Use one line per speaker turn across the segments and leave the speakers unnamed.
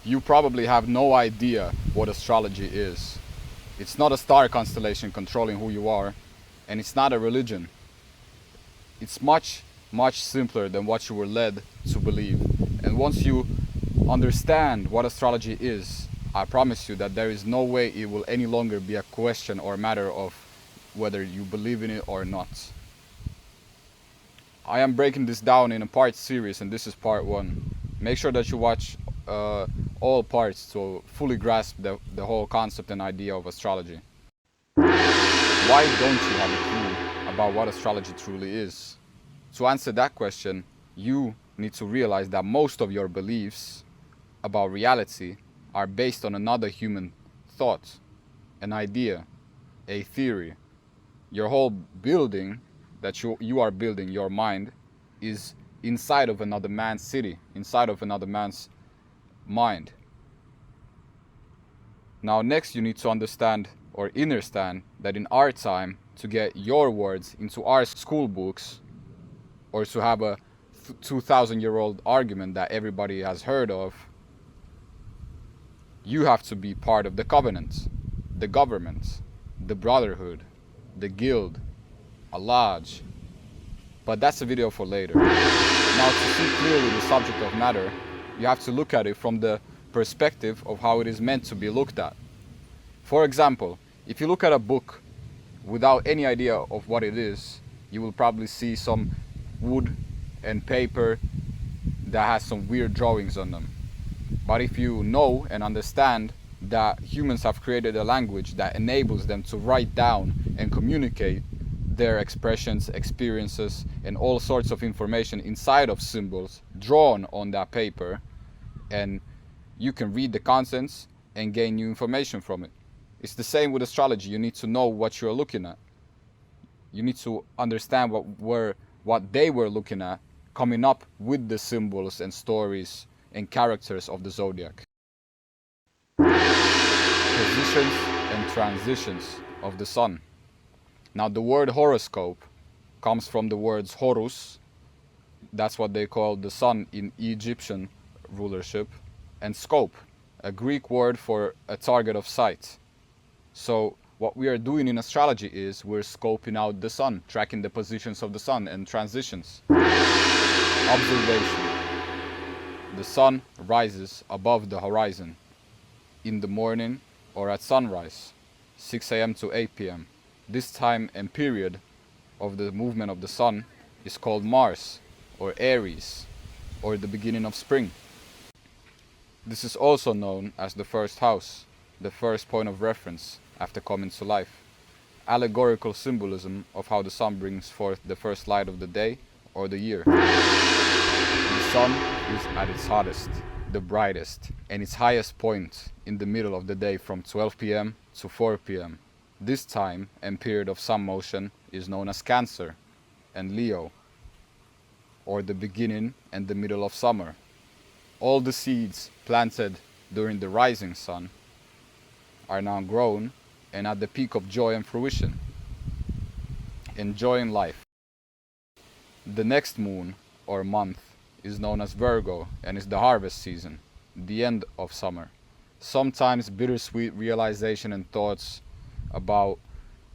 You probably have no idea what astrology is. It's not a star constellation controlling who you are, and it's not a religion. It's much, much simpler than what you were led to believe. And once you understand what astrology is, I promise you that there is no way it will any longer be a question or matter of whether you believe in it or not. I am breaking this down in a part series, and this is part 1. Make sure that you watch all parts to fully grasp the whole concept and idea of astrology. Why don't you have a clue about what astrology truly is? To answer that question, you need to realize that most of your beliefs about reality are based on another human thought, an idea, a theory. Your whole building that you are building, your mind, is inside of another man's city, inside of another man's mind. Now next you need to understand or understand that in our time, to get your words into our school books, or to have a 2,000-year-old argument that everybody has heard of, you have to be part of the covenant, the government, the brotherhood, the guild, a lodge. But that's a video for later. Now, to see clearly the subject of matter, you have to look at it from the perspective of how it is meant to be looked at. For example, if you look at a book without any idea of what it is, you will probably see some wood and paper that has some weird drawings on them. But if you know and understand that humans have created a language that enables them to write down and communicate their expressions, experiences, and all sorts of information inside of symbols drawn on that paper, and you can read the contents and gain new information from it. It's the same with astrology. You need to know what you're looking at. You need to understand what they were looking at, coming up with the symbols and stories and characters of the zodiac. Positions and transitions of the sun. Now the word horoscope comes from the words horus, that's what they call the sun in Egyptian rulership, and scope, a Greek word for a target of sight. So what we are doing in astrology is we're scoping out the sun, tracking the positions of the sun and transitions. Observation. The sun rises above the horizon in the morning or at sunrise, 6 a.m. to 8 p.m. This time and period of the movement of the sun is called Mars or Aries, or the beginning of spring. This is also known as the first house, the first point of reference after coming to life. Allegorical symbolism of how the sun brings forth the first light of the day or the year. The sun is at its hottest, the brightest, and its highest point in the middle of the day from 12 p.m. to 4 p.m. This time and period of sun motion is known as Cancer and Leo, or the beginning and the middle of summer. All the seeds planted during the rising sun are now grown and at the peak of joy and fruition, enjoying life. The next moon or month is known as Virgo and is the harvest season, the end of summer. Sometimes bittersweet realization and thoughts about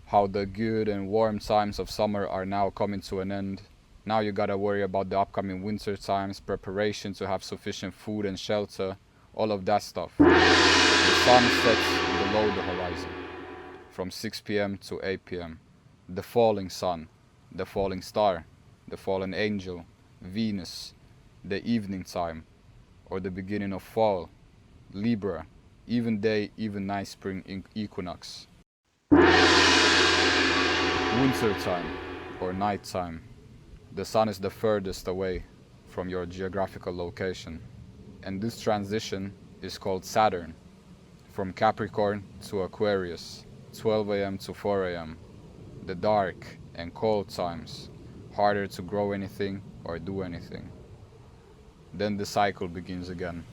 how the good and warm times of summer are now coming to an end. Now you gotta worry about the upcoming winter times, preparation to have sufficient food and shelter, all of that stuff. The sun sets below the horizon from 6 p.m. to 8 p.m. The falling sun, the falling star, the fallen angel, Venus, the evening time, or the beginning of fall, Libra, even day, even night spring equinox. Winter time or night time. The sun is the furthest away from your geographical location, and this transition is called Saturn, from Capricorn to Aquarius, 12 a.m. to 4 a.m. The dark and cold times, harder to grow anything or do anything. Then the cycle begins again.